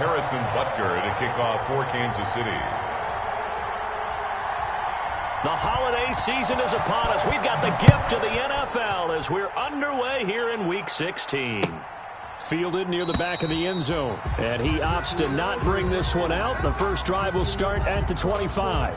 to kick off for Kansas City. The holiday season is upon us. We've got the gift of the NFL as we're underway here in Week 16. Fielded near the back of the end zone. And he opts to not bring this one out. The first drive will start at the 25.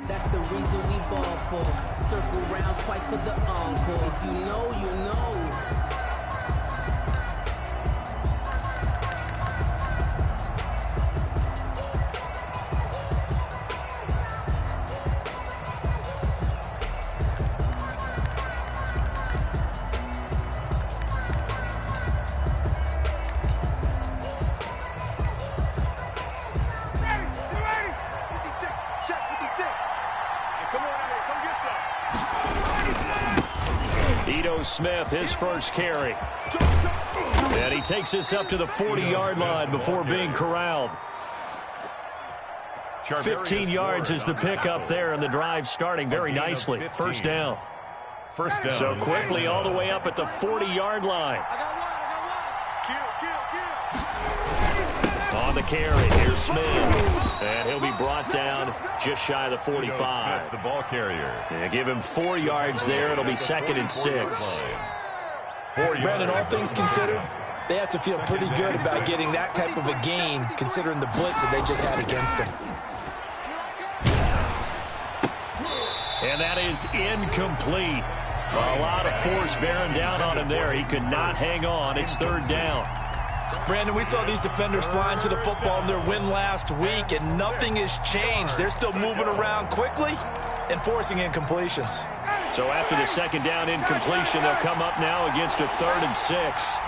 That's the reason we ball for. Circle round twice for the encore. If you know, you know. Smith, his first carry. And he takes this up to the 40-yard line before being corralled. 15 yards is the pickup there, and the drive starting very nicely. First down. So quickly all the way up at the 40-yard line. On the carry, here's Smith. And he'll be brought down just shy of the 45. The ball carrier. And give him 4 yards there. It'll be 2nd and 6. Brandon, all things considered, they have to feel pretty good about getting that type of a gain, considering the blitz that they just had against them. And that is incomplete. A lot of force bearing down on him there. He could not hang on. It's 3rd down. Brandon, we saw these defenders flying to the football in their win last week, and nothing has changed. They're still moving around quickly and forcing incompletions. So after the 2nd down incompletion, they'll come up now against a 3rd and 6.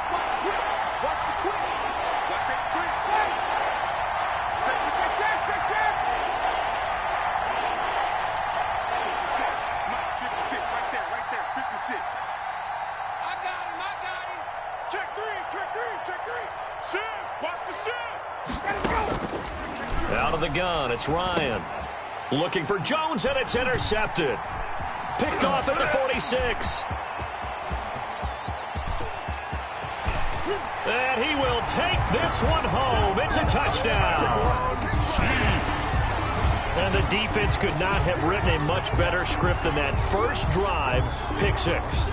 Out of the gun, it's Ryan. Looking for Jones, and it's intercepted. Picked off at the 46. And he will take this one home. It's a touchdown. And the defense could not have written a much better script than that first drive, pick 6.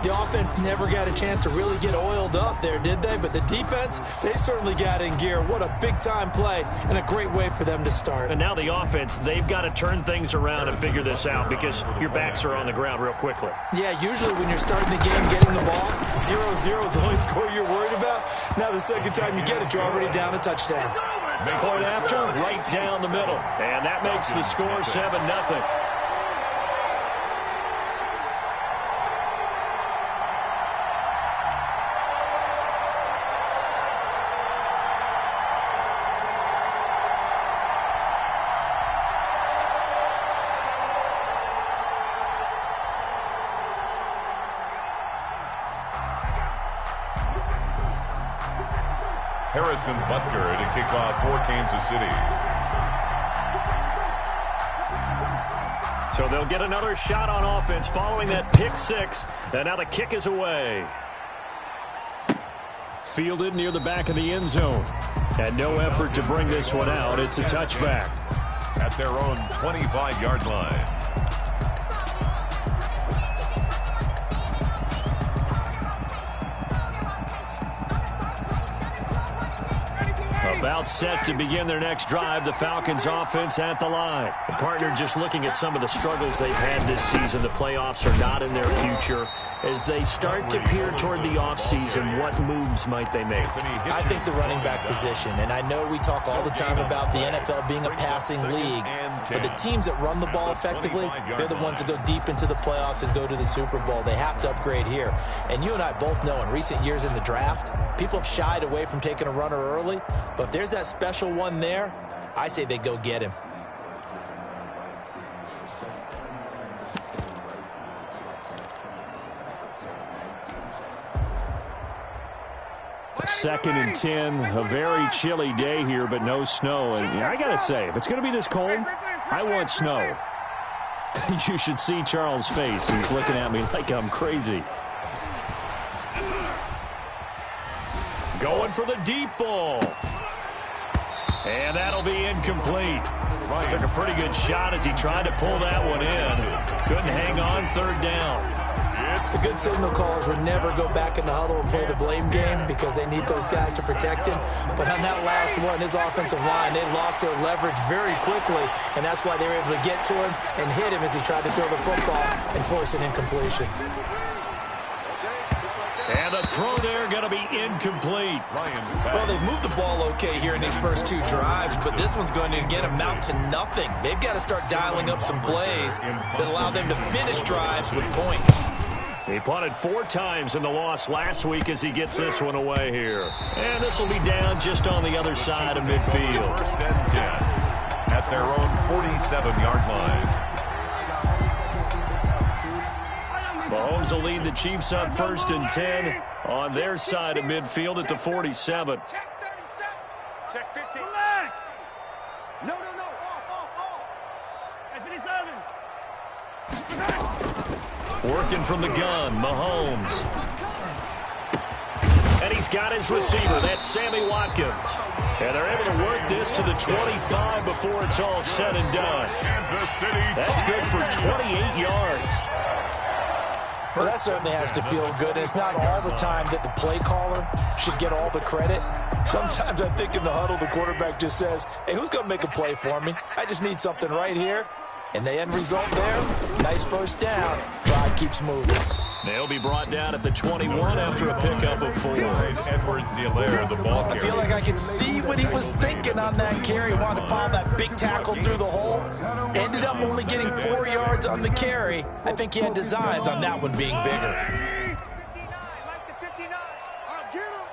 The offense never got a chance to really get oiled up there, did they? But the defense, they certainly got in gear. What a big-time play and a great way for them to start. And now the offense, they've got to turn things around and figure this out because your backs are on the ground real quickly. Yeah, usually when you're starting the game, getting the ball, 0-0 is the only score you're worried about. Now the second time you get it, you're already down a touchdown. Point after, right down the middle. And that makes the score 7-0. Harrison Butker to kick off for Kansas City. So they'll get another shot on offense following that pick six. And now the kick is away. Fielded near the back of the end zone. And no effort to bring this one out. It's a touchback. At their own 25-yard line. About set to begin their next drive, the Falcons offense at the line. The partner just looking at some of the struggles they've had this season. The playoffs are not in their future. As they start to peer toward the offseason, what moves might they make? I think the running back position, and I know we talk all the time about the NFL being a passing league, but the teams that run the ball effectively, they're the ones that go deep into the playoffs and go to the Super Bowl. They have to upgrade here. And you and I both know in recent years in the draft, people have shied away from taking a runner early, but if there's that special one there, I say they go get him. Second and 10, a very chilly day here, but no snow. And I got to say, if it's going to be this cold, I want snow. You should see Charles' face. He's looking at me like I'm crazy. Going for the deep ball. And that'll be incomplete. Took a pretty good shot as he tried to pull that one in. Couldn't hang on third down. The good signal callers would never go back in the huddle and play the blame game because they need those guys to protect him. But on that last one, his offensive line, they lost their leverage very quickly, and that's why they were able to get to him and hit him as he tried to throw the football and force an incompletion. And the throw there going to be incomplete. Well, they've moved the ball okay here in these first two drives, but this one's going to, again, amount to nothing. They've got to start dialing up some plays that allow them to finish drives with points. He punted 4 times in the loss last week as he gets this one away here. And this will be down just on the other side of midfield. First and 10 at their own 47-yard line. Mahomes will lead the Chiefs up first and 10 on their side of midfield at the 47. Check 50. No. Off. At 57. Working from the gun, Mahomes. And he's got his receiver. That's Sammy Watkins. And they're able to work this to the 25 before it's all said and done. That's good for 28 yards. Well, that certainly has to feel good. And it's not all the time that the play caller should get all the credit. Sometimes I think in the huddle, the quarterback just says, hey, who's going to make a play for me? I just need something right here. And the end result there, nice first down. Drive keeps moving. They'll be brought down at the 21 after a pickup of 4. Edwards-Helaire, the ball carrier. I feel like I can see what he was thinking on that carry. Wanted to follow that big tackle through the hole. Ended up only getting 4 yards on the carry. I think he had designs on that one being bigger. 59, Mike to 59. Get him.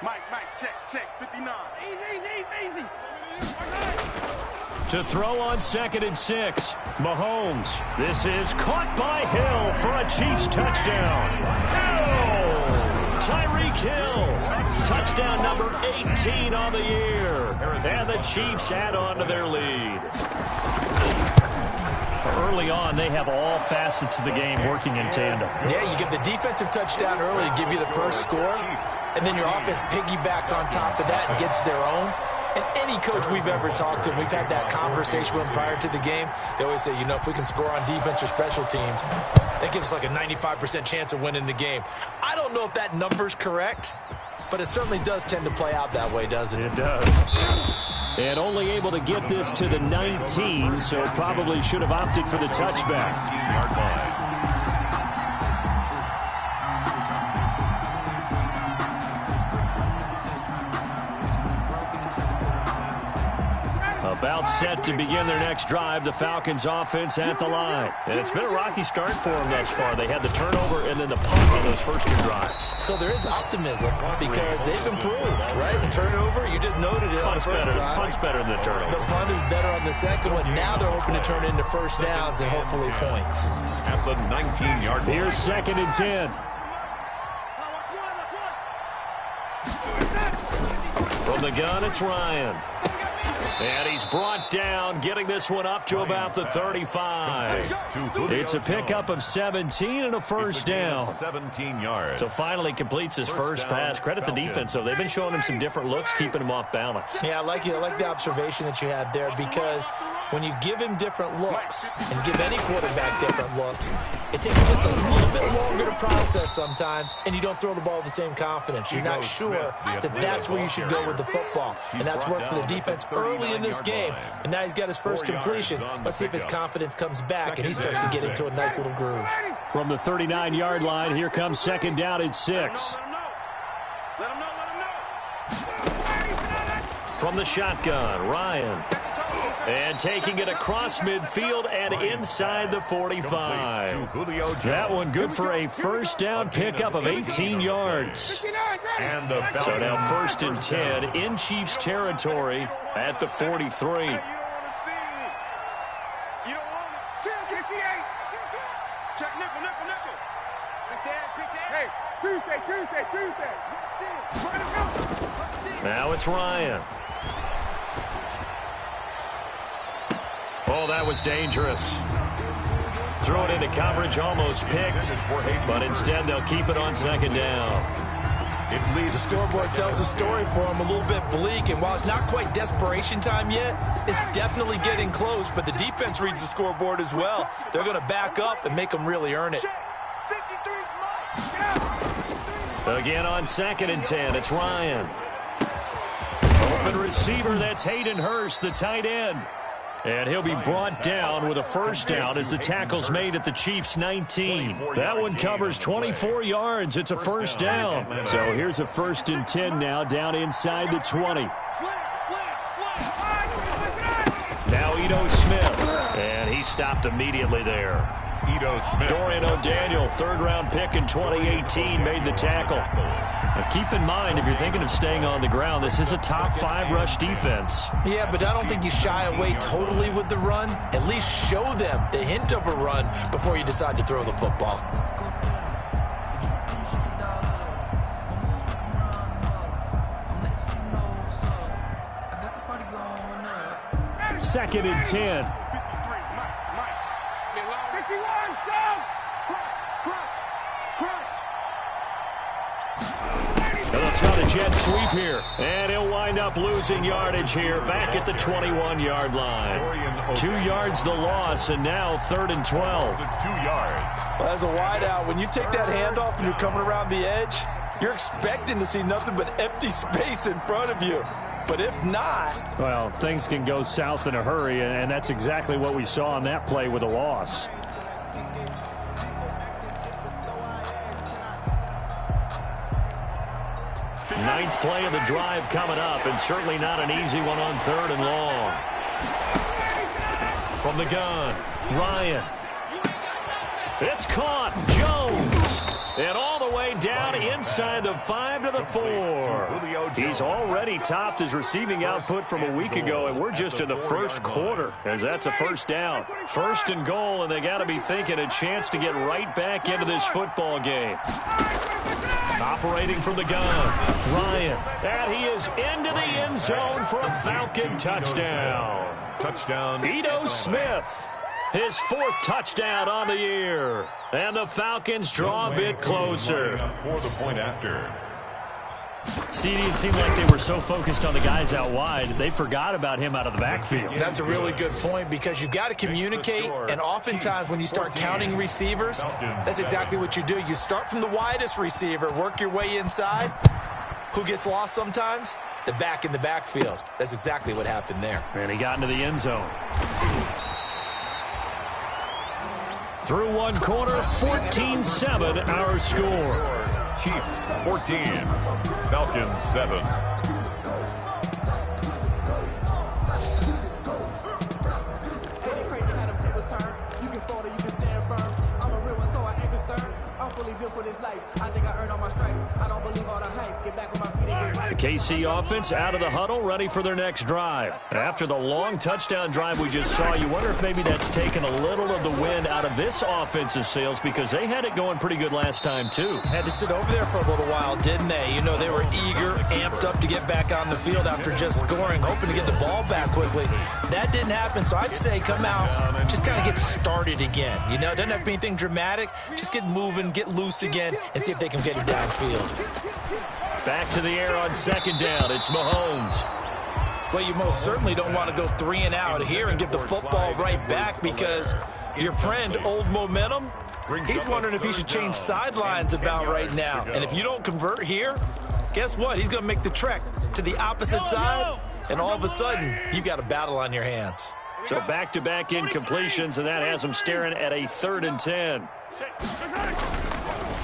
Mike, check, 59. Easy. To throw on 2nd and 6, Mahomes. This is caught by Hill for a Chiefs touchdown. Tyreek Hill, touchdown number 18 on the year. And the Chiefs add on to their lead. Early on, they have all facets of the game working in tandem. Yeah, you get the defensive touchdown early, give you the first score, and then your offense piggybacks on top of that and gets their own. And any coach we've ever talked to, we've had that conversation with them prior to the game, they always say, if we can score on defense or special teams, that gives us like a 95% chance of winning the game. I don't know if that number's correct, but it certainly does tend to play out that way, doesn't it? It does. And only able to get this to the 19, so probably should have opted for the touchback. 19-yard line. About set to begin their next drive, the Falcons offense at the line. And it's been a rocky start for them thus far. They had the turnover and then the punt on those first 2 drives. So there is optimism because they've improved, right? The turnover, you just noted it on the first drive. Punt's better than the turnover. The punt is better on the second one. Now they're hoping to turn into first downs and hopefully points. At the 19-yard line. Here's 2nd and 10. From the gun, it's Ryan. And he's brought down, getting this one up to about the 35. It's a pickup of 17 and a first down. 17 yards. So finally completes his first pass. Credit the defense, though. They've been showing him some different looks, keeping him off balance. Yeah, I like the observation that you had there, because when you give him different looks and give any quarterback different looks, it takes just a little bit longer to process sometimes, and you don't throw the ball with the same confidence. You're not sure that that's where you should go with the football, and that's worked for the defense early in this game, and now he's got his first completion. Let's see if his confidence comes back and he starts to get into a nice little groove. From the 39-yard line, here comes second down and 6. Let him know. From the shotgun, Ryan. And taking it across midfield and inside the 45. That one good for a first down pickup of 18 yards. So now first and 10 in Chiefs territory at the 43. You don't want it. 58. Check nickel. Hey, Tuesday. Now it's Ryan. Oh, that was dangerous. Throw it into coverage, almost picked. But instead, they'll keep it on second down. The scoreboard tells a story for him, a little bit bleak, and while it's not quite desperation time yet, it's definitely getting close, but the defense reads the scoreboard as well. They're going to back up and make them really earn it. Again on second and 10, it's Ryan. Open receiver, that's Hayden Hurst, the tight end. And he'll be brought down with a first down as the tackle's made at the Chiefs' 19. That one covers 24 yards. It's a first down. So here's a first and 10 now, down inside the 20. Now Edo Smith. And he stopped immediately there. Edo Smith. Dorian O'Daniel, third-round pick in 2018, made the tackle. Now keep in mind, if you're thinking of staying on the ground, this is a top-5 rush defense. Yeah, but I don't think you shy away totally with the run. At least show them the hint of a run before you decide to throw the football. Second and 10. 51, Sam! Crunch! They'll try the jet sweep here. And he'll wind up losing yardage here back at the 21-yard line. 2 yards the loss, and now third and 12. 2 yards. Well, as a wideout, when you take that handoff and you're coming around the edge, you're expecting to see nothing but empty space in front of you. But if not... Well, things can go south in a hurry, and that's exactly what we saw on that play with a loss. Ninth play of the drive coming up, and certainly not an easy one on third and long. From the gun, Ryan. It's caught. Jones. And all the way down inside the 5 to the 4. He's already topped his receiving output from a week ago, and we're just in the first quarter, as that's a first down. First and goal, and they got to be thinking a chance to get right back into this football game. Operating from the gun, Ryan. And he is into the end zone for a Falcon touchdown. Touchdown. Edo Smith. His 4th touchdown on the year. And the Falcons draw a bit closer. For the point after. See, it seemed like they were so focused on the guys out wide, they forgot about him out of the backfield. That's a really good point, because you've got to communicate, and oftentimes when you start counting receivers, that's exactly what you do. You start from the widest receiver, work your way inside. Who gets lost sometimes? The back in the backfield. That's exactly what happened there. And he got into the end zone. Through one quarter, 14-7 our score. Chiefs 14. Falcons 7. Crazy how them tables turn. You can fall or you can stand firm. I'm a real one, so I ain't concerned. I'm fully built for this life. I think I earned all my stripes. I don't believe all the hype. Get back on my feet and get right. KC offense out of the huddle, ready for their next drive. After the long touchdown drive we just saw, you wonder if maybe that's taken a little of the wind out of this offensive sails because they had it going pretty good last time too. Had to sit over there for a little while, didn't they? You know, they were eager, amped up to get back on the field after just scoring, hoping to get the ball back quickly. That didn't happen, so I'd say come out, just kind of get started again. You know, doesn't have to be anything dramatic. Just get moving, get loose again, and see if they can get it downfield. Back to the air on second down. It's Mahomes. Well, you most certainly don't want to go 3 and out here and give the football right back because your friend, Old Momentum, he's wondering if he should change sidelines about right now. And if you don't convert here, guess what? He's going to make the trek to the opposite side, and all of a sudden, you've got a battle on your hands. So back-to-back incompletions, and that has him staring at a 3rd and 10.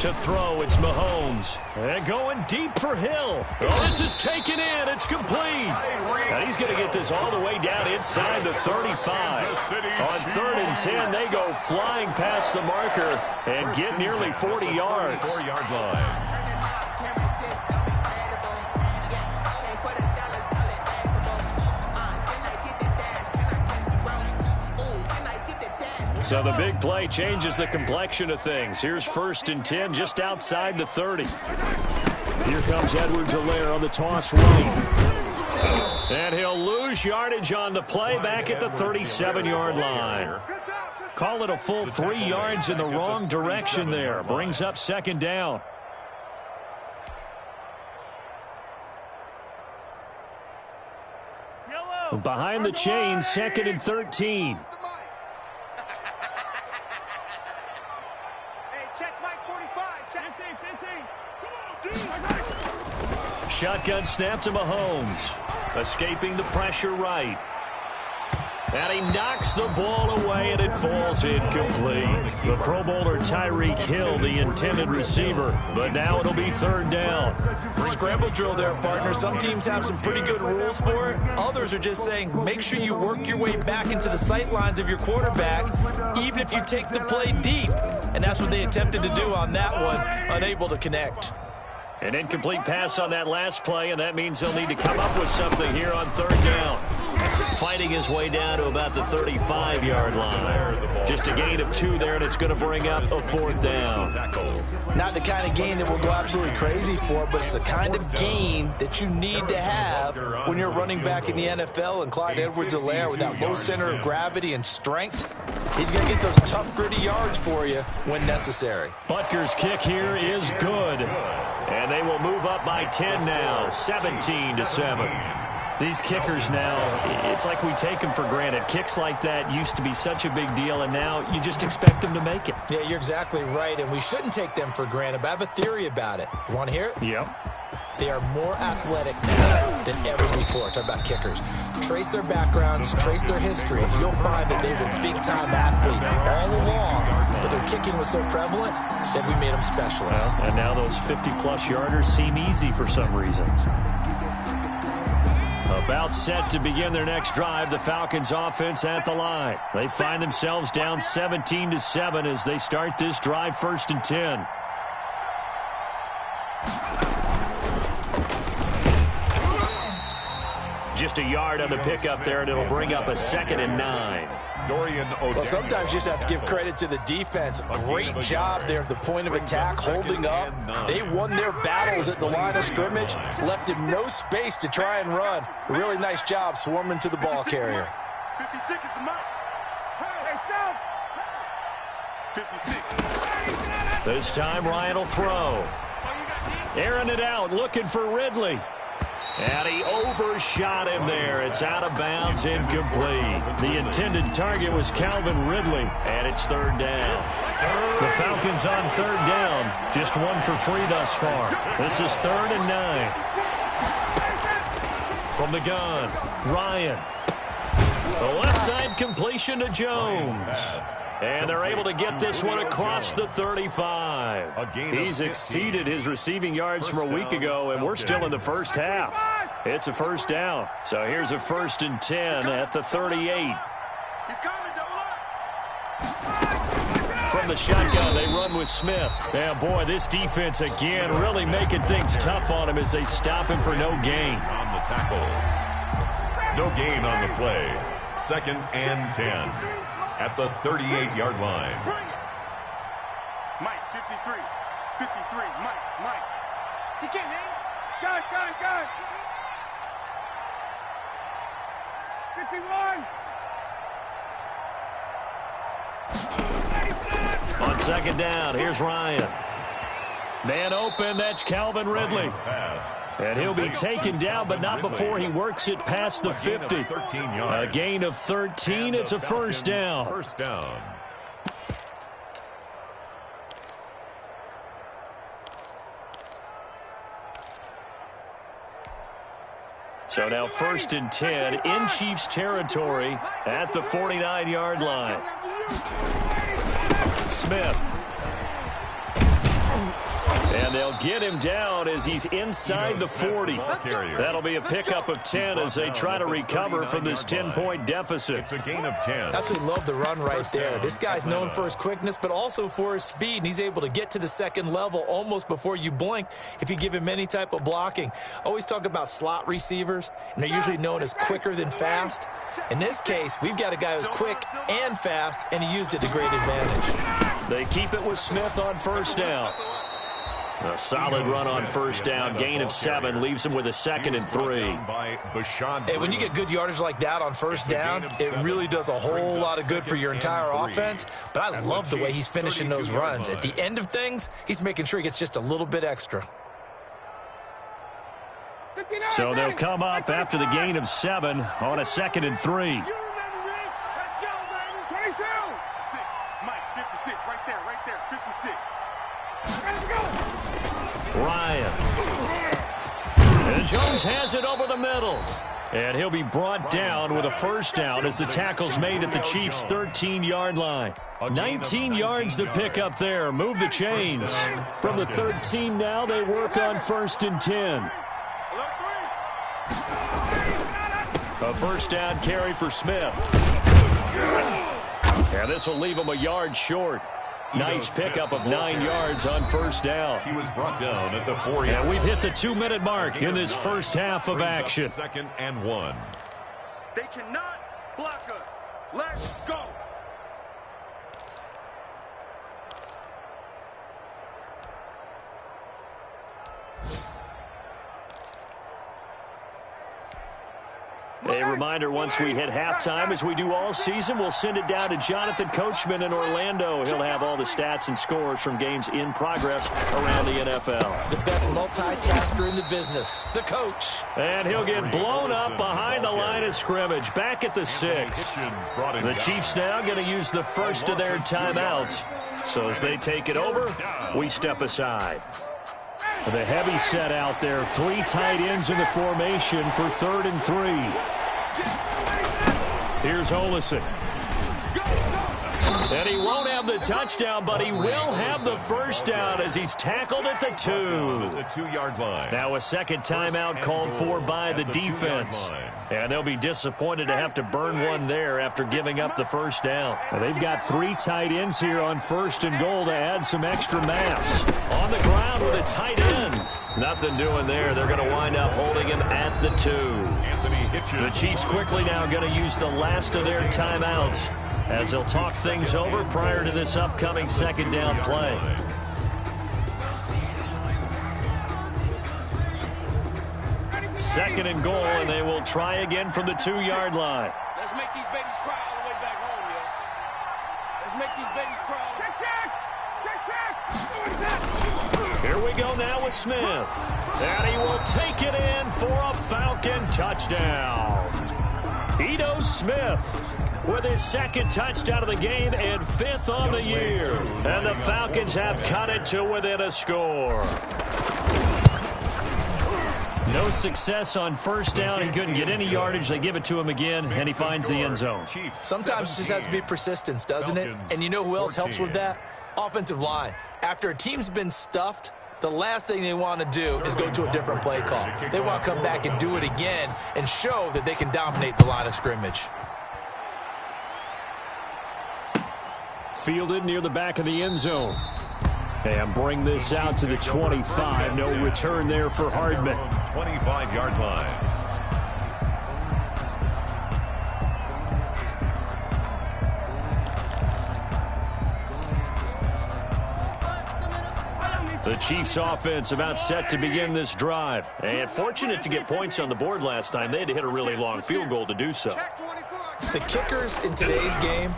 To throw, it's Mahomes. And going deep for Hill. Oh, this is taken in. It's complete. And he's going to get this all the way down inside the 35. On 3rd and 10, they go flying past the marker and get nearly 40 yards. 4-yard line. So the big play changes the complexion of things. Here's 1st and 10 just outside the 30. Here comes Edwards-Helaire on the toss right. And he'll lose yardage on the play back at the 37-yard line. Call it a full 3 yards in the wrong direction there. Brings up 2nd down. Behind the chains, 2nd and 13. Shotgun snap to Mahomes. Escaping the pressure right. And he knocks the ball away, and it falls incomplete. The Pro Bowler Tyreek Hill, the intended receiver. But now it'll be 3rd down. Scramble drill there, partner. Some teams have some pretty good rules for it. Others are just saying make sure you work your way back into the sight lines of your quarterback, even if you take the play deep. And that's what they attempted to do on that one, unable to connect. An incomplete pass on that last play, and that means they'll need to come up with something here on 3rd down. Fighting his way down to about the 35-yard line. Just a gain of 2 there, and it's going to bring up a 4th down. Not the kind of gain that we'll go absolutely crazy for, but it's the kind of gain that you need to have when you're running back in the NFL. And Clyde Edwards-Helaire, with that low center of gravity and strength, he's going to get those tough, gritty yards for you when necessary. Butker's kick here is good. And they will move up by 10 now, 17-7. These kickers now, it's like we take them for granted. Kicks like that used to be such a big deal, and now you just expect them to make it. Yeah, you're exactly right, and we shouldn't take them for granted, but I have a theory about it. You want to hear it? Yep. They are more athletic now than ever before. Talk about kickers. Trace their backgrounds, trace their history. You'll find that they were big-time athletes all along, but their kicking was so prevalent that we made them specialists. Well, and now those 50-plus yarders seem easy for some reason. About set to begin their next drive, the Falcons offense at the line. They find themselves down 17-7 as they start this drive, 1st and 10. Just a yard on the pickup there, and it'll bring up a 2nd and 9. Well, sometimes you just have to give credit to the defense. Great job there at the point of attack, holding up. They won their battles at the line of scrimmage, left him no space to try and run. Really nice job swarming to the ball carrier. 56 is the mark. Hey, 56. This time Ryan will throw. Airing it out, looking for Ridley. And he overshot him there. It's out of bounds, incomplete. The intended target was Calvin Ridley, and it's 3rd down. The Falcons on 3rd down, just 1 for 3 thus far. This is 3rd and 9. From the gun, Ryan. The left side completion to Jones. And they're able to get this one across the 35. He's exceeded his receiving yards from a week ago, and we're still in the first half. It's a 1st down. So here's a 1st and 10 at the 38. He's coming, double up. From from the shotgun. They run with Smith. Yeah, boy, this defense again really making things tough on him as they stop him for no gain. On the tackle. No gain on the play. 2nd and 10 at the 38-yard line. Mike, 53. 53. Mike. You can't hang. Guys. 51. On 2nd down, here's Ryan. Man open, that's Calvin Ridley. And he'll be taken down, but not before he works it past the 50. A gain of 13, it's a first down. First down. So now 1st and 10 in Chiefs territory at the 49-yard line. Smith. And they'll get him down as he's inside the 40. That'll be a pickup of 10 as they try to recover from this 10-point deficit. It's a gain of 10. Absolutely love the run right there. This guy's known for his quickness, but also for his speed. And he's able to get to the second level almost before you blink if you give him any type of blocking. Always talk about slot receivers, and they're usually known as quicker than fast. In this case, we've got a guy who's quick and fast, and he used it to great advantage. They keep it with Smith on first down. A solid run on first down. Gain of 7 leaves him with a 2nd and 3. Hey, when you get good yardage like that on first down, it really does a whole lot of good for your entire offense. But I love the way he's finishing those runs. At the end of things, he's making sure he gets just a little bit extra. So they'll come up after the gain of 7 on a 2nd and 3. You remember me? Let's go, baby. 22. 6. Mike, 56. Right there. 56. Let's go. Ryan. And Jones has it over the middle. And he'll be brought down with a first down as the tackle's made at the Chiefs' 13-yard line. 19 yards to pick up there. Move the chains. From the 13 now, they work on 1st and 10. A first down carry for Smith. And this will leave him a yard short. Nice pickup of 9 yards on first down. He was brought down at the 4. And we've hit the 2-minute mark in this first half of action. 2nd and 1. They cannot block us. Let's go. A reminder, once we hit halftime, as we do all season, we'll send it down to Jonathan Coachman in Orlando. He'll have all the stats and scores from games in progress around the NFL. The best multitasker in the business, the coach. And he'll get blown up behind the line of scrimmage, back at the 6. The Chiefs now going to use the first of their timeouts. So as they take it over, we step aside. The heavy set out there, 3 tight ends in the formation for 3rd and 3. Here's Olesen. And he won't have the touchdown, but he will have the first down as he's tackled at the 2. The 2-yard line. Now a second timeout called for by the defense. And they'll be disappointed to have to burn one there after giving up the first down. Well, they've got 3 tight ends here on 1st and goal to add some extra mass. On the ground with a tight end. Nothing doing there. They're going to wind up holding him at the 2. The Chiefs quickly now going to use the last of their timeouts as they'll talk things over prior to this upcoming second down play. Second and goal, and they will try again from the 2-yard line. Let's make these babies cry all the way back home, yo. Let's make these babies cry. Here we go now with Smith. And he will take it in for a Falcon touchdown. Edo Smith with his 2nd touchdown of the game and 5th on the year. And the Falcons have cut it to within a score. No success on first down. He couldn't get any yardage. They give it to him again, and he finds the end zone. Sometimes it just has to be persistence, doesn't it? And you know who else helps with that? Offensive line. After a team's been stuffed, the last thing they want to do is go to a different play call. They want to come back and do it again and show that they can dominate the line of scrimmage. fielded near the back of the end zone. And bring this out to the 25. No return there for Hardman. 25-yard line. The Chiefs offense about set to begin this drive. And fortunate to get points on the board last time. They had to hit a really long field goal to do so. The kickers in today's game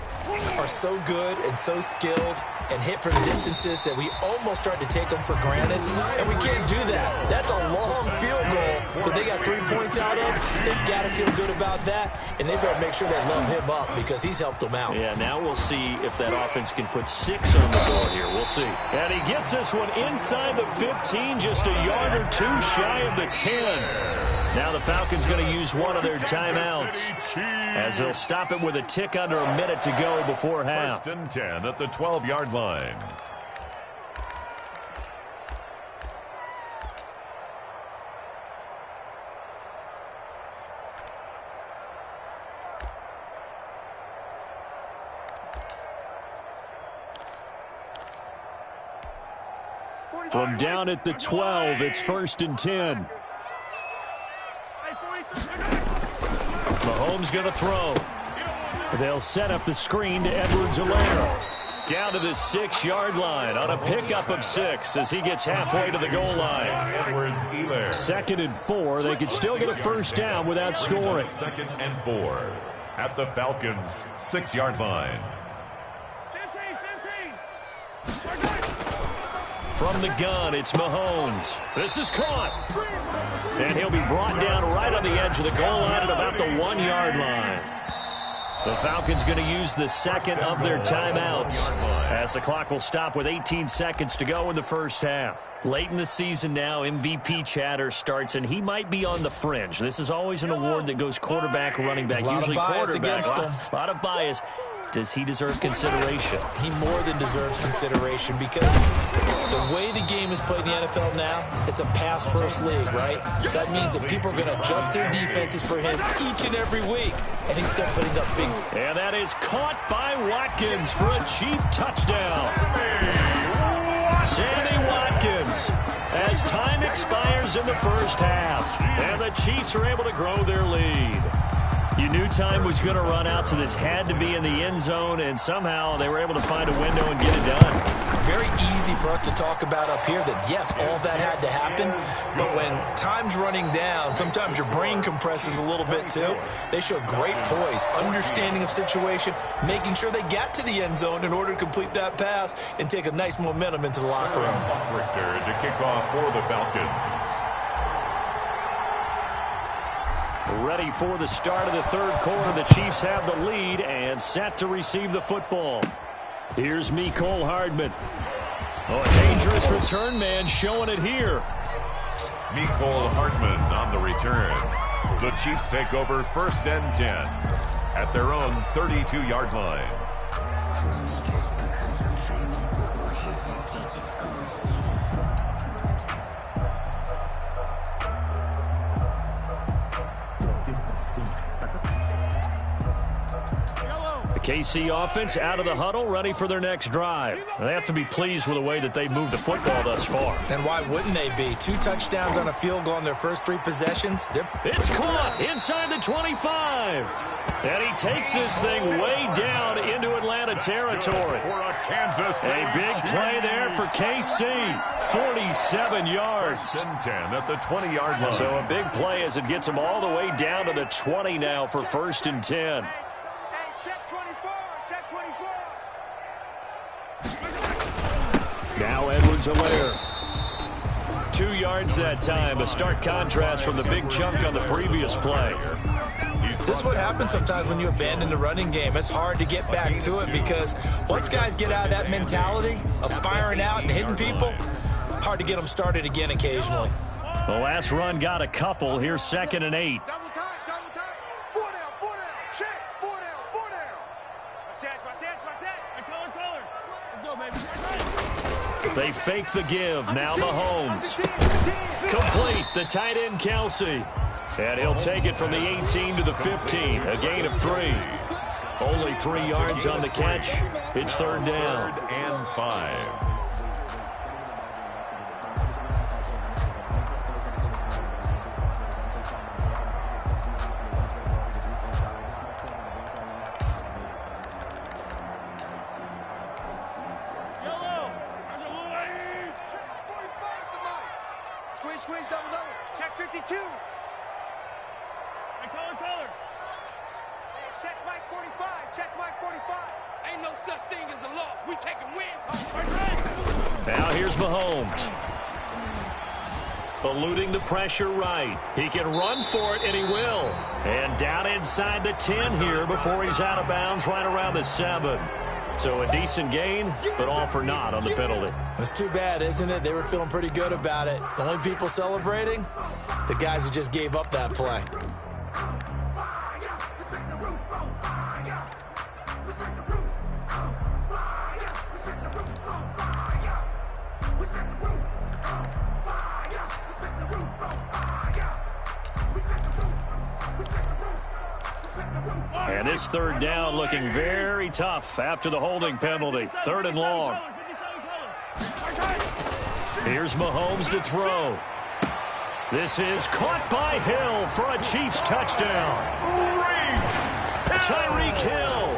are so good and so skilled and hit from distances that we almost start to take them for granted, and we can't do that. That's a long field goal that they got 3 points out of. They got to feel good about that, and they better make sure they love him up because he's helped them out. Yeah, now we'll see if that offense can put 6 on the board here. We'll see. And he gets this one inside the 15, just a yard or two shy of the 10. Now the Falcons going to use one of their timeouts as they'll stop it with a tick under a minute to go before half. 1st and 10 at the 12-yard line. From down at the 12, it's 1st and 10. Mahomes going to throw. They'll set up the screen to Edwards-Helaire. Down to the 6-yard line on a pickup of 6 as he gets halfway to the goal line. Edwards-Helaire. 2nd and 4. They could still get a first down without scoring. 2nd and 4 at the Falcons' 6-yard line. From the gun, it's Mahomes. This is caught. And he'll be brought down right on the edge of the goal line at about the 1-yard line. The Falcons going to use the second of their timeouts as the clock will stop with 18 seconds to go in the first half. Late in the season now, MVP chatter starts, and he might be on the fringe. This is always an award that goes quarterback, running back, usually quarterback. A lot of bias. Does he deserve consideration? He more than deserves consideration because the way the game is played in the NFL now, it's a pass-first league, right? So that means that people are going to adjust their defenses for him each and every week, and he's still putting up big. And that is caught by Watkins for a Chief touchdown. Sammy Watkins as time expires in the first half, and the Chiefs are able to grow their lead. You knew time was going to run out, so this had to be in the end zone, and somehow they were able to find a window and get it done. Very easy for us to talk about up here that, yes, all that had to happen, but when time's running down, sometimes your brain compresses a little bit too. They show great poise, understanding of situation, making sure they got to the end zone in order to complete that pass and take a nice momentum into the locker room. Richter to kick off for the Falcons. Ready for the start of the third quarter. The Chiefs have the lead and set to receive the football. Here's Mecole Hardman. Oh, a dangerous return man showing it here. Mecole Hardman on the return. The Chiefs take over 1st and 10 at their own 32-yard line. KC offense out of the huddle, ready for their next drive. They have to be pleased with the way that they've moved the football thus far. And why wouldn't they be? 2 touchdowns on a field goal in their first 3 possessions. It's caught inside the 25. And he takes this thing way down into Atlanta territory. A big play there for KC. 47 yards. 1st and 10 at the 20-yard line. So a big play as it gets him all the way down to the 20 now for 1st and 10. Now Edwards-Helaire. 2 yards that time. A stark contrast from the big chunk on the previous play. This is what happens sometimes when you abandon the running game. It's hard to get back to it because once guys get out of that mentality of firing out and hitting people, hard to get them started again occasionally. The last run got a couple. Here's 2nd and 8. Double tight. 4 down, check, 4 down. Let's go, baby. They fake the give. Now Mahomes. Complete. The tight end, Kelsey. And he'll take it from the 18 to the 15. A gain of 3. Only 3 yards on the catch. It's 3rd down. 3rd and 5. Squeeze, double. Check 52. Hey, taller. Hey, check Mike 45. Check Mike 45. Ain't no such thing as a loss. We taking wins home. Now here's Mahomes. Eluding the pressure right. He can run for it, and he will. And down inside the 10 here before he's out of bounds right around the 7. So a decent gain, but all for naught on the penalty. It's too bad, isn't it? They were feeling pretty good about it. The only people celebrating? The guys who just gave up that play. And this 3rd down looking very tough after the holding penalty. 3rd and long. Here's Mahomes to throw. This is caught by Hill for a Chiefs touchdown. Tyreek Hill,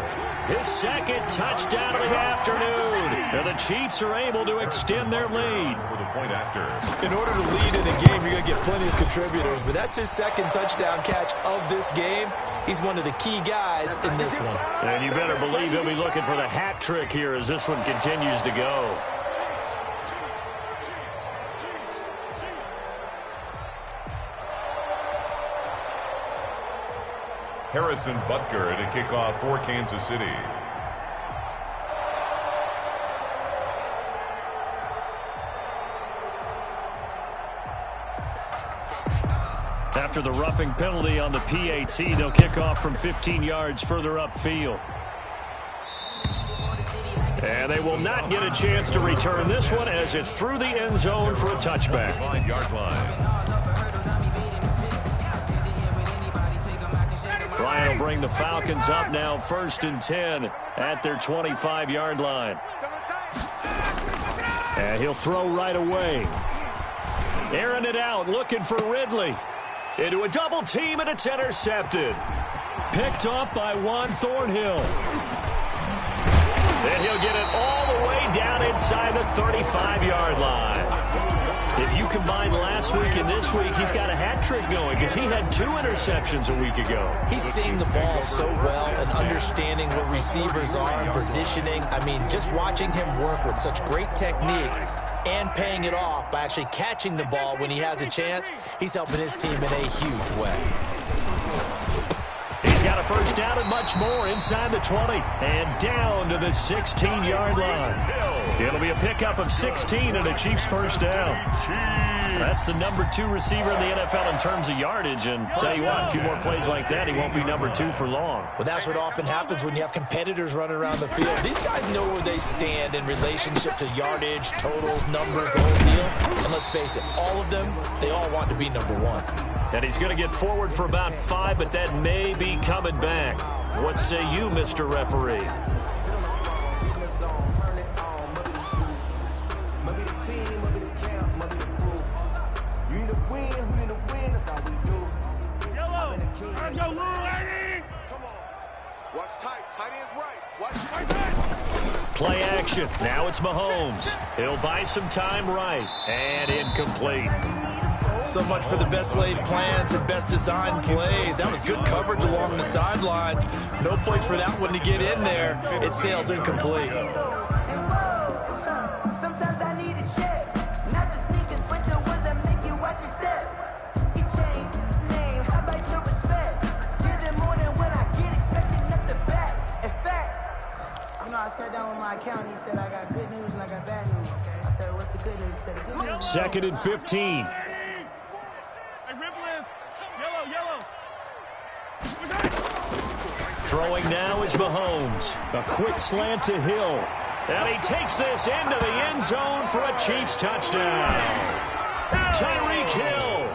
his 2nd touchdown of the afternoon. And the Chiefs are able to extend their lead. For the point after. In order to lead in a game, you're going to get plenty of contributors, but that's his 2nd touchdown catch of this game. He's one of the key guys in this one. And you better believe he'll be looking for the hat trick here as this one continues to go. Harrison Butker to kick off for Kansas City. After the roughing penalty on the PAT, they'll kick off from 15 yards further upfield. And they will not get a chance to return this one as it's through the end zone for a touchback. 5-yard line. Ryan will bring the Falcons up now 1st and 10 at their 25-yard line. And he'll throw right away. Airing it out, looking for Ridley. Into a double team, and it's intercepted. Picked up by Juan Thornhill. And he'll get it all the way down inside the 35-yard line. If you combine last week and this week, he's got a hat trick going because he had 2 interceptions a week ago. He's seeing the ball so well and understanding what receivers are and positioning. I mean, just watching him work with such great technique and paying it off by actually catching the ball when he has a chance, he's helping his team in a huge way. He's got a 1st down and much more inside the 20 and down to the 16-yard line. It'll be a pickup of 16 and a Chiefs 1st down. That's the number 2 receiver in the NFL in terms of yardage, and tell you what, a few more plays like that, he won't be number 2 for long. Well, that's what often happens when you have competitors running around the field. These guys know where they stand in relationship to yardage, totals, numbers, the whole deal. And let's face it, all of them, they all want to be number 1. And he's going to get forward for about 5, but that may be coming back. What say you, Mr. Referee? Play action. Now it's Mahomes. He'll buy some time right. And incomplete. So much for the best laid plans and best designed plays. That was good coverage along the sidelines. No place for that one to get in there. It sails incomplete. Sometimes I need a check. Not the sneakers, but the ones that make you watch your step. It changed name. How about your respect? Give them more than what I get, expecting nothing back. In fact, you know, I sat down with my accountant. He said I got good news and I got bad news. I said, what's the good news? He said, the good news. 2nd and 15. Throwing now is Mahomes. A quick slant to Hill. And he takes this into the end zone for a Chiefs touchdown. Tyreek Hill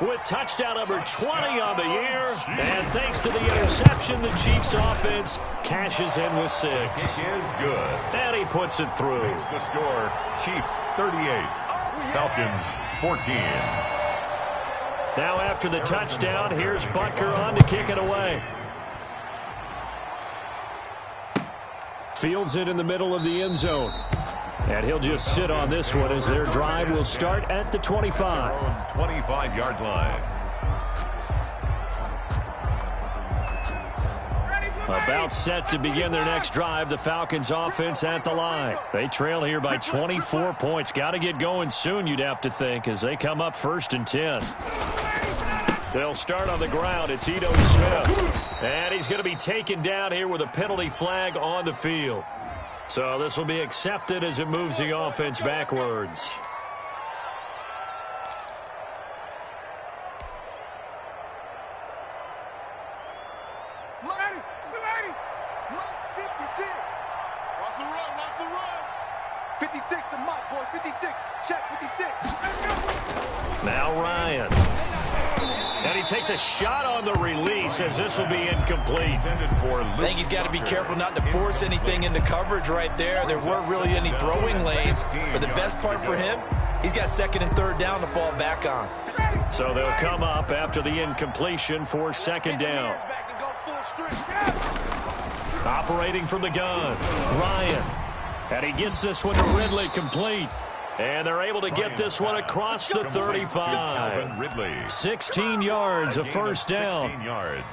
with touchdown number 20 on the year. And thanks to the interception, the Chiefs offense cashes in with 6. Kick is good. And he puts it through. Makes the score, Chiefs 38, Falcons 14. Now after the touchdown, here's Butker on to kick it away. Fields it in the middle of the end zone. And he'll just sit on this one as their drive will start at the 25. 25-yard line. About set to begin their next drive, the Falcons offense at the line. They trail here by 24 points. Got to get going soon, you'd have to think, as they come up 1st and 10. They'll start on the ground. It's Ito Smith. And he's going to be taken down here with a penalty flag on the field. So this will be accepted as it moves the offense backwards. Mike's 56. Watch the run, watch the run. 56 to Mike, boys, 56. Check 56. Now Ryan. And he takes a shot on the release as this will be incomplete. I think he's got to be careful not to force anything into coverage right there. There weren't really any throwing lanes. But the best part for him, he's got 2nd and 3rd down to fall back on. So they'll come up after the incompletion for 2nd down. Operating from the gun, Ryan. And he gets this one to Ridley complete. And they're able to get this one across the 35. 16 yards, a 1st down.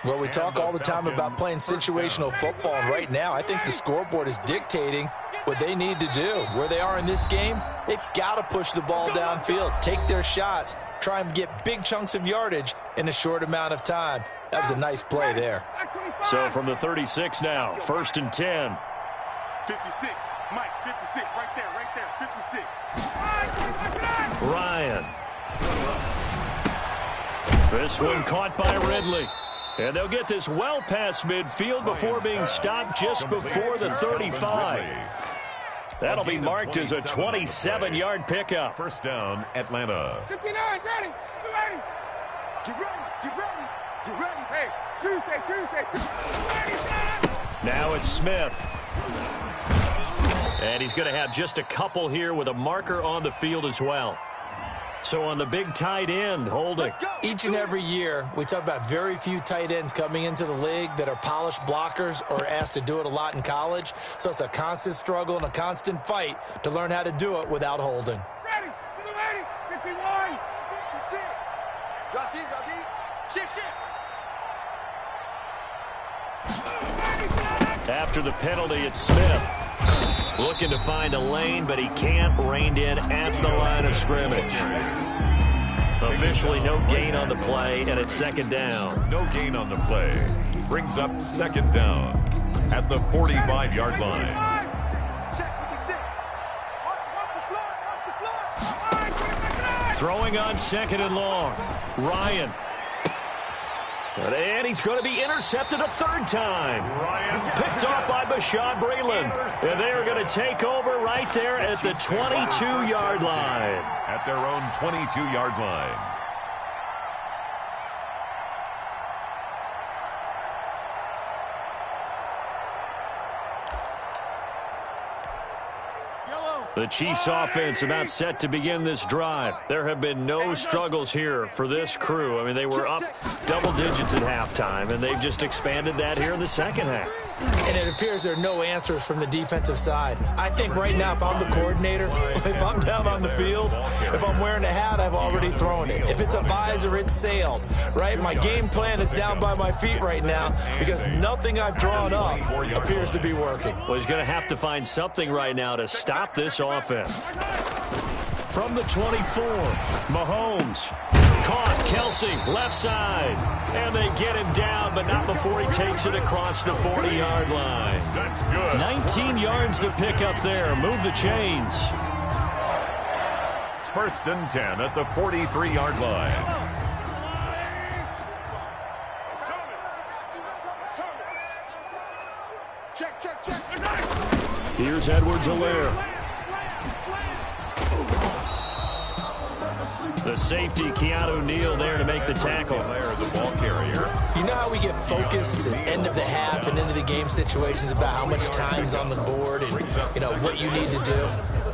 Well, we talk all the time about playing situational football, and right now I think the scoreboard is dictating what they need to do. Where they are in this game, they've got to push the ball downfield, take their shots, try and get big chunks of yardage in a short amount of time. That was a nice play there. So from the 36 now, 1st and 10. 56. Mike, 56. Right there, 56. Ryan. This one caught by Ridley. And they'll get this well past midfield before being stopped just before the 35. That'll be marked as a 27-yard pickup. 1st down, Atlanta. 59, ready. You ready? Get ready, get ready. Get ready. Hey, Tuesday. Now it's Smith. And he's going to have just a couple here with a marker on the field as well. So on the big tight end, holding. Each and every year, we talk about very few tight ends coming into the league that are polished blockers or asked to do it a lot in college. So it's a constant struggle and a constant fight to learn how to do it without holding. Ready, 51, 56. Drop deep. Shit. After the penalty, it's Smith. Looking to find a lane, but he can't. Reined in at the line of scrimmage. Officially no gain on the play, and it's 2nd down. No gain on the play. Brings up 2nd down at the 45-yard line. Throwing on 2nd and long. Ryan. And he's going to be intercepted a 3rd time. Picked off by Bashaud Breeland. And they are going to take over right there at the 22-yard line. At their own 22-yard line. The Chiefs offense about set to begin this drive. There have been no struggles here for this crew. I mean, they were up double digits at halftime, and they've just expanded that here in the 2nd half. And it appears there are no answers from the defensive side. I think right now, if I'm the coordinator, if I'm down on the field, if I'm wearing a hat, I've already thrown it. If it's a visor, it's sailed, right? My game plan is down by my feet right now because nothing I've drawn up appears to be working. Well, he's going to have to find something right now to stop this offense. From the 24, Mahomes. Caught, Kelsey, left side. And they get him down, but not before he takes it across the 40-yard line. That's good. 19 yards to pick up there. Move the chains. 1st and 10 at the 43-yard line. Check. Here's Edwards-Helaire. The safety, Keanu Neal, there to make the tackle. The ball carrier. You know how we get focused at end of the half and into the game situations about how much time's on the board and, you know, what you need to do?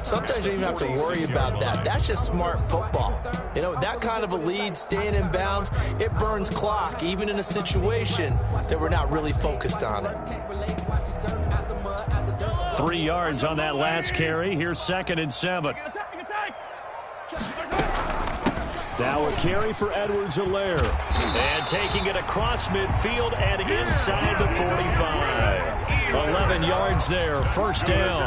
Sometimes you don't even have to worry about that. That's just smart football. You know, that kind of a lead, staying in bounds, it burns clock, even in a situation that we're not really focused on it. 3 yards on that last carry. Here's 2nd and 7. Now a carry for Edwards-Helaire. And taking it across midfield and inside the 45. 11 yards there, 1st down.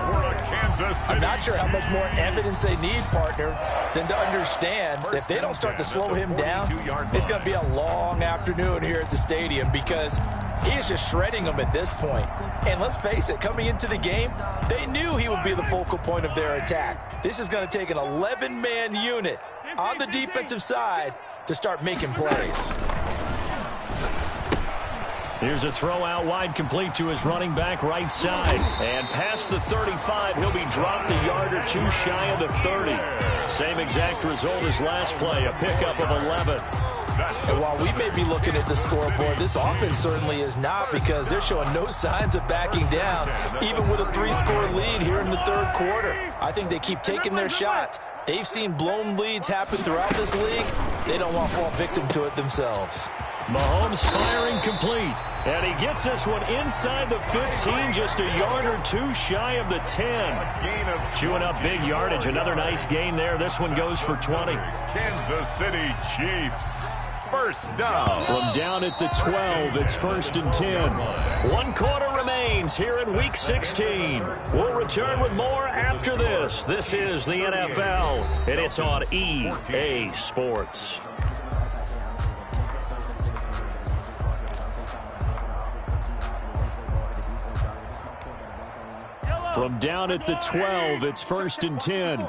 I'm not sure how much more evidence they need, partner, than to understand if they don't start to slow him down, it's going to be a long afternoon here at the stadium because he is just shredding them at this point. And let's face it, coming into the game, they knew he would be the focal point of their attack. This is going to take an 11-man unit on the defensive side to start making plays. Here's a throw out wide, complete to his running back right side. And past the 35, he'll be dropped a yard or two shy of the 30. Same exact result as last play, a pickup of 11. And while we may be looking at the scoreboard, this offense certainly is not because they're showing no signs of backing down, even with a 3-score lead here in the 3rd quarter. I think they keep taking their shots. They've seen blown leads happen throughout this league. They don't want to fall victim to it themselves. Mahomes firing complete. And he gets this one inside the 15, just a yard or two shy of the 10. Chewing up big yardage. Another nice gain there. This one goes for 20. Kansas City Chiefs. 1st down. From down at the 12, it's 1st and 10. 1 quarter remains here in Week 16. We'll return with more after this. This is the NFL, and it's on EA Sports. From down at the 12, it's 1st and 10. Man, I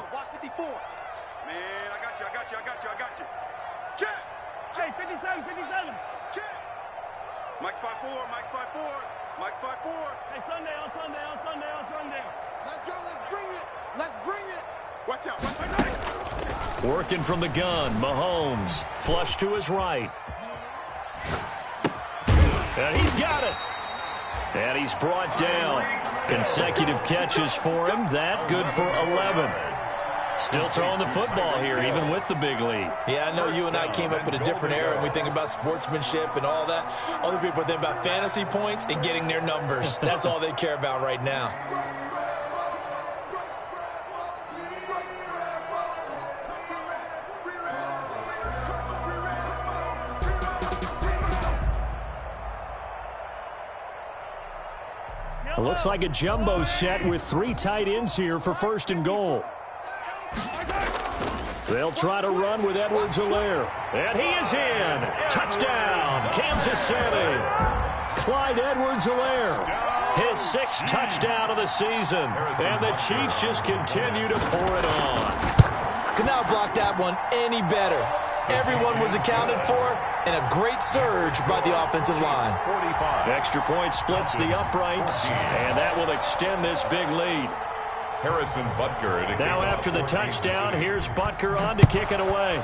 got you. Check. Hey, 57. Check. Mike's 5'4", Mike's 5'4". Hey, Sunday. Let's go, let's bring it. Watch out. Working from the gun, Mahomes. Flush to his right. And he's got it. And he's brought down. Consecutive catches for him. That good for 11. Still throwing the football here, even with the big lead. Yeah, I know you and I came up in a different era, and we think about sportsmanship and all that. Other people think about fantasy points and getting their numbers. That's all they care about right now. It looks like a jumbo set with 3 tight ends here for 1st and goal. They'll try to run with Edwards-Helaire. And he is in. Touchdown, Kansas City. Clyde Edwards-Helaire. His 6th touchdown of the season. And the Chiefs just continue to pour it on. Could not block that one any better. Everyone was accounted for, and a great surge by the offensive line. Extra point splits the uprights, and that will extend this big lead. Harrison Butker. Now after the touchdown, here's Butker on to kick it away.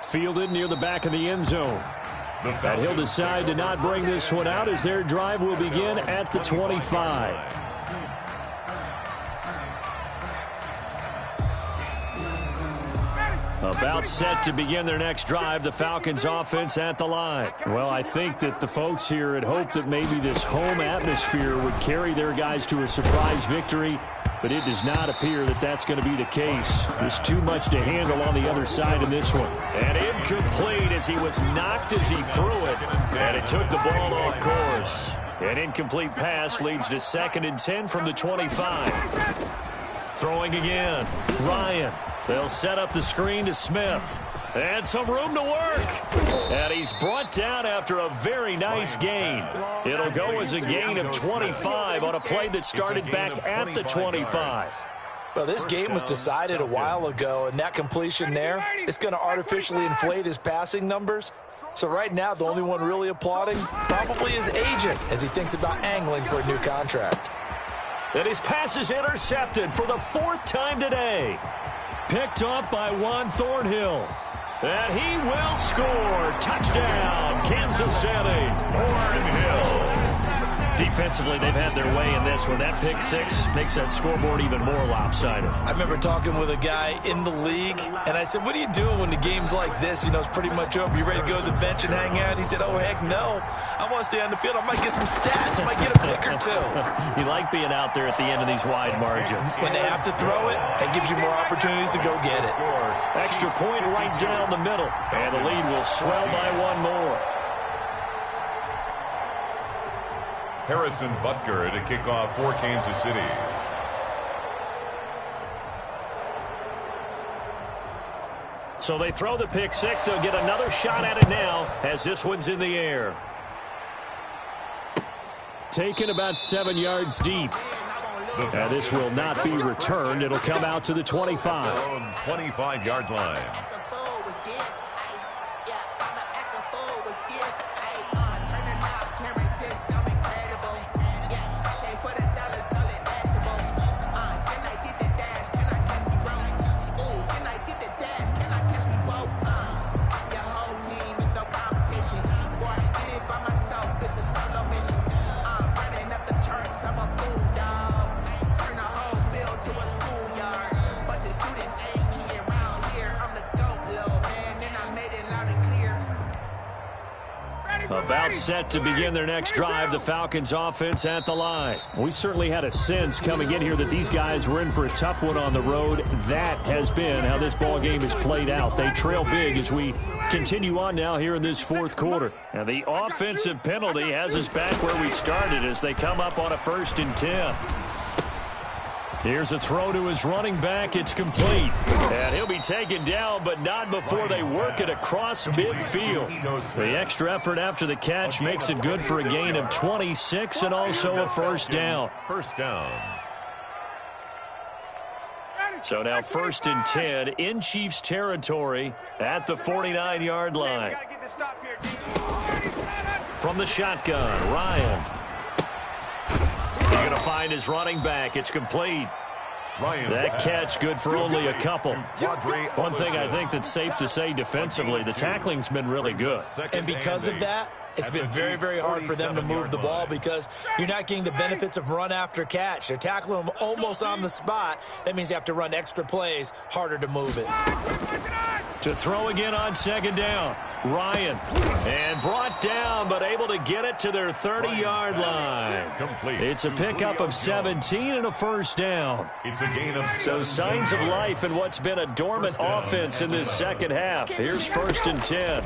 Fielded near the back of the end zone. And he'll decide to not bring this one out as their drive will begin at the 25. About set to begin their next drive, the Falcons offense at the line. Well, I think that the folks here had hoped that maybe this home atmosphere would carry their guys to a surprise victory, but it does not appear that that's going to be the case. There's too much to handle on the other side in this one. And incomplete as he was knocked as he threw it, and it took the ball off course. An incomplete pass leads to 2nd and 10 from the 25. Throwing again, Ryan. They'll set up the screen to Smith. And some room to work. And he's brought down after a very nice gain. It'll go as a gain of 25 on a play that started back at the 25. Well, this game was decided a while ago, and that completion there is going to artificially inflate his passing numbers. So right now, the only one really applauding probably his agent as he thinks about angling for a new contract. And his pass is intercepted for the 4th time today. Picked off by Juan Thornhill. And he will score. Touchdown, Kansas City. Thornhill. Defensively, they've had their way in this one. That pick six makes that scoreboard even more lopsided. I remember talking with a guy in the league, and I said, what do you do when the game's like this? You know, it's pretty much over. You ready to go to the bench and hang out? He said, oh, heck no. I want to stay on the field. I might get some stats. I might get a pick or two. You like being out there at the end of these wide margins. When they have to throw it, that gives you more opportunities to go get it. Extra point right down the middle. And the lead will swell by one more. Harrison Butker to kick off for Kansas City. So they throw the pick six. They'll get another shot at it now as this one's in the air. Taken about 7 yards deep. And this will not be returned. It'll come out to the 25. 25-yard line. About set to begin their next drive, the Falcons offense at the line. We certainly had a sense coming in here that these guys were in for a tough one on the road. That has been how this ball game has played out. They trail big as we continue on now here in this 4th quarter. And the offensive penalty has us back where we started as they come up on a 1st and 10. Here's a throw to his running back. It's complete. And he'll be taken down, but not before they work it across midfield. The extra effort after the catch makes it good for a gain of 26 and also a 1st down. First down. So now 1st and 10 in Chiefs territory at the 49-yard line. From the shotgun, Ryan. He's going to find his running back. It's complete. That catch good for only a couple. One thing I think that's safe to say defensively, the tackling's been really good. And because of that, it's been very, very hard for them to move the ball because you're not getting the benefits of run after catch. They're tackling them almost on the spot. That means you have to run extra plays, harder to move it. To throw again on 2nd down. Ryan. And brought down, but able to get it to their 30-yard line. Complete. It's a pickup of 17 and a 1st down. It's a gain of 17. So signs of life in what's been a dormant offense in this 2nd half. Here's 1st and 10.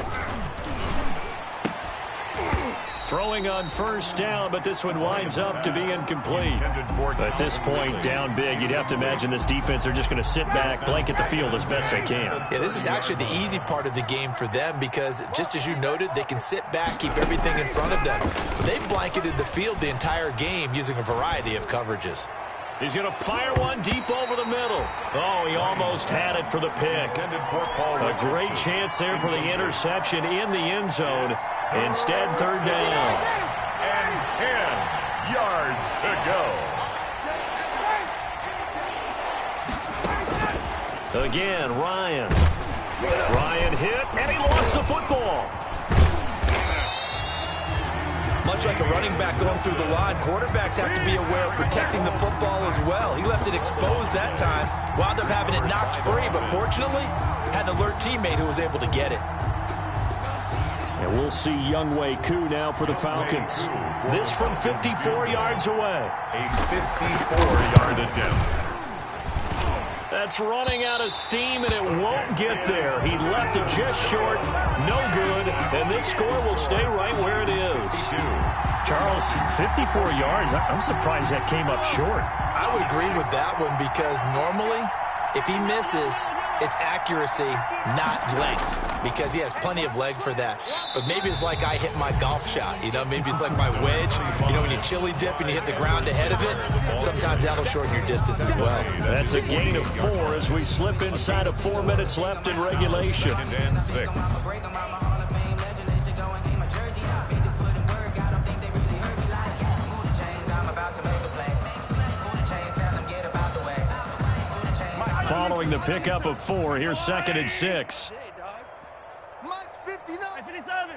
Throwing on 1st down, but this one winds up to be incomplete. At this point, down big, you'd have to imagine this defense are just going to sit back, blanket the field as best they can. Yeah, this is actually the easy part of the game for them because, just as you noted, they can sit back, keep everything in front of them. But they've blanketed the field the entire game using a variety of coverages. He's going to fire one deep over the middle. Oh, he almost had it for the pick. A great chance there for the interception in the end zone. Instead, 3rd down. And 10 yards to go. Again, Ryan. Ryan hit, and he lost the football. Much like a running back going through the line, quarterbacks have to be aware of protecting the football as well. He left it exposed that time, wound up having it knocked free, but fortunately, had an alert teammate who was able to get it. And we'll see Younghoe Koo now for the Falcons. This from 54 yards away. A 54-yard attempt. That's running out of steam, and it won't get there. He left it just short, no good, and this score will stay right where it is. Charles, 54 yards. I'm surprised that came up short. I would agree with that one because normally, if he misses, it's accuracy, not length, because he has plenty of leg for that. But maybe it's like I hit my golf shot, you know, maybe it's like my wedge. You know, when you chili dip and you hit the ground ahead of it, sometimes that'll shorten your distance as well. That's a gain of 4 as we slip inside of 4 minutes left in regulation. And 6. throwing the pickup of 4. Here's 2nd and 6. Mike's 59. 57.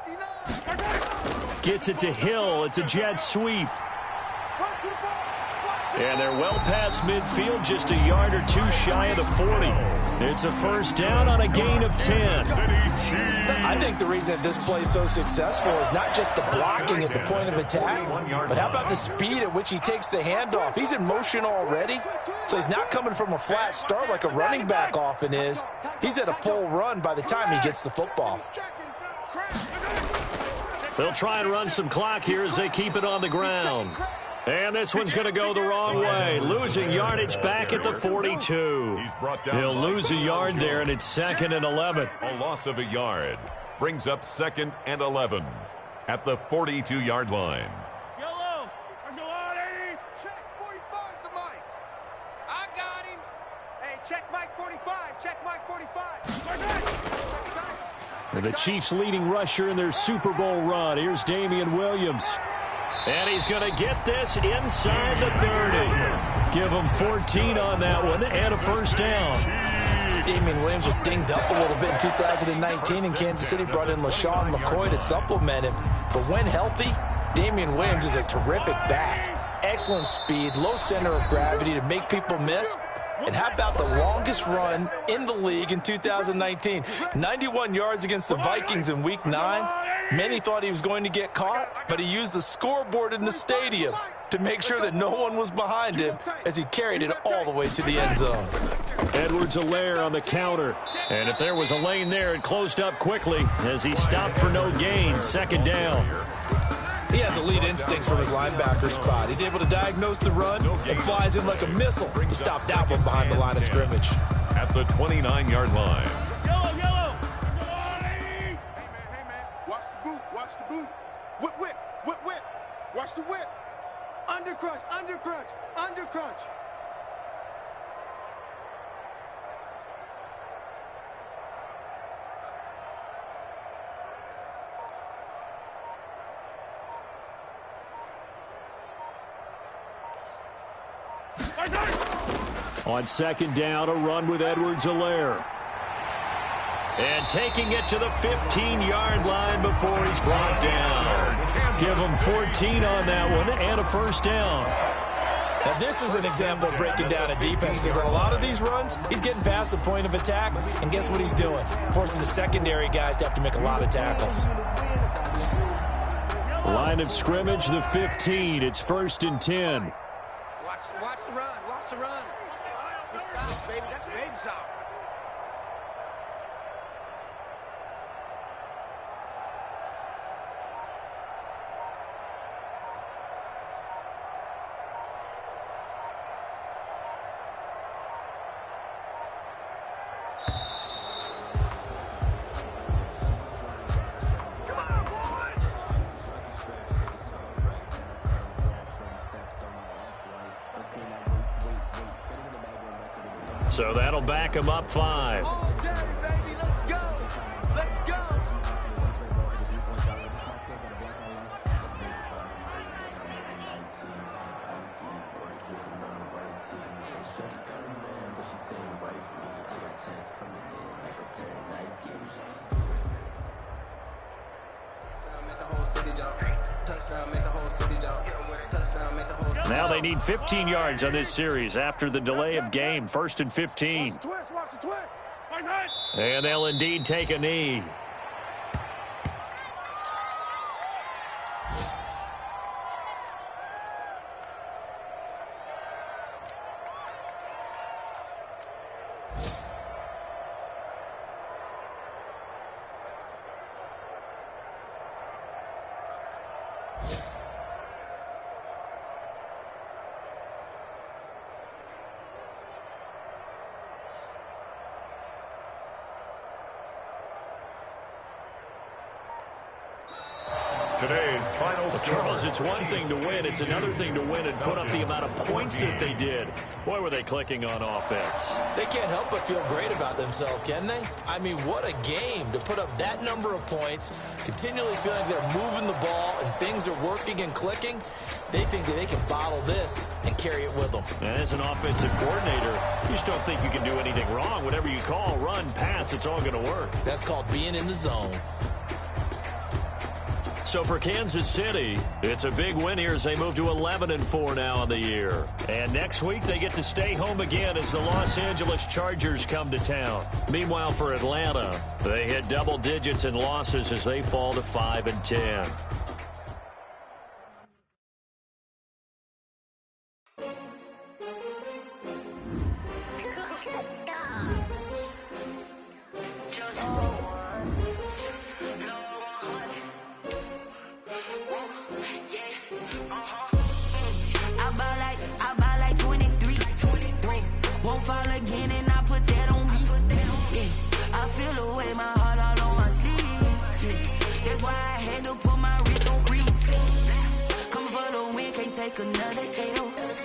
59. Gets it to Hill. It's a jet sweep. And they're well past midfield, just a yard or 2 shy of the 40. It's a first down on a gain of 10. I think the reason this play is so successful is not just the blocking at the point of attack, but how about the speed at which he takes the handoff? He's in motion already, so he's not coming from a flat start like a running back often is. He's at a full run by the time he gets the football. They'll try and run some clock here as they keep it on the ground. And this one's going to go the wrong way, losing yardage back at the 42. He'll lose a yard there, and it's 2nd and 11. A loss of a yard brings up 2nd and 11 at the 42-yard line. Yellow. There's no Artie. Check 45 to Mike. I got him. Hey, check Mike 45. Check Mike 45. The Chiefs' leading rusher in their Super Bowl run. Here's Damian Williams. And he's going to get this inside the 30. Give him 14 on that one and a first down. Damian Williams was dinged up a little bit in 2019, and Kansas City brought in LaShawn McCoy to supplement him. But when healthy, Damian Williams is a terrific back. Excellent speed, low center of gravity to make people miss. And how about the longest run in the league in 2019? 91 yards against the Vikings in Week 9. Many thought he was going to get caught, but he used the scoreboard in the stadium to make sure that no one was behind him as he carried it all the way to the end zone. Edwards-Helaire on the counter. And if there was a lane there, it closed up quickly as he stopped for no gain. 2nd down. He has elite instincts from his linebacker spot. He's able to diagnose the run and flies in like a missile to stop that one behind the line of scrimmage. At the 29-yard line. Yellow. There's no Artie. Hey, man. Watch the boot. Watch the boot. Whip. Watch the whip. Undercrunch. On 2nd down, a run with Edwards-Helaire. And taking it to the 15-yard line before he's brought down. Give him 14 on that one and a first down. Now, this is an example of breaking down a defense, because on a lot of these runs, he's getting past the point of attack, and guess what he's doing? Forcing the secondary guys to have to make a lot of tackles. Line of scrimmage, the 15. It's 1st and 10. Watch the run. This South, baby. That's big South. So that'll back him up 5. All day, baby. Let's go. Now they need 15 yards on this series after the delay of game. 1st and 15. Watch the twist. And they'll indeed take a knee. Today's final score. Charles, it's one thing to win. It's another thing to win and put up the amount of points that they did. Boy, were they clicking on offense. They can't help but feel great about themselves, can they? I mean, what a game to put up that number of points, continually feeling like they're moving the ball and things are working and clicking, they think that they can bottle this and carry it with them. And as an offensive coordinator, you just don't think you can do anything wrong. Whatever you call, run, pass, it's all going to work. That's called being in the zone. So for Kansas City, it's a big win here as they move to 11-4 now in the year. And next week, they get to stay home again as the Los Angeles Chargers come to town. Meanwhile, for Atlanta, they hit double digits in losses as they fall to 5-10. Another 8-0.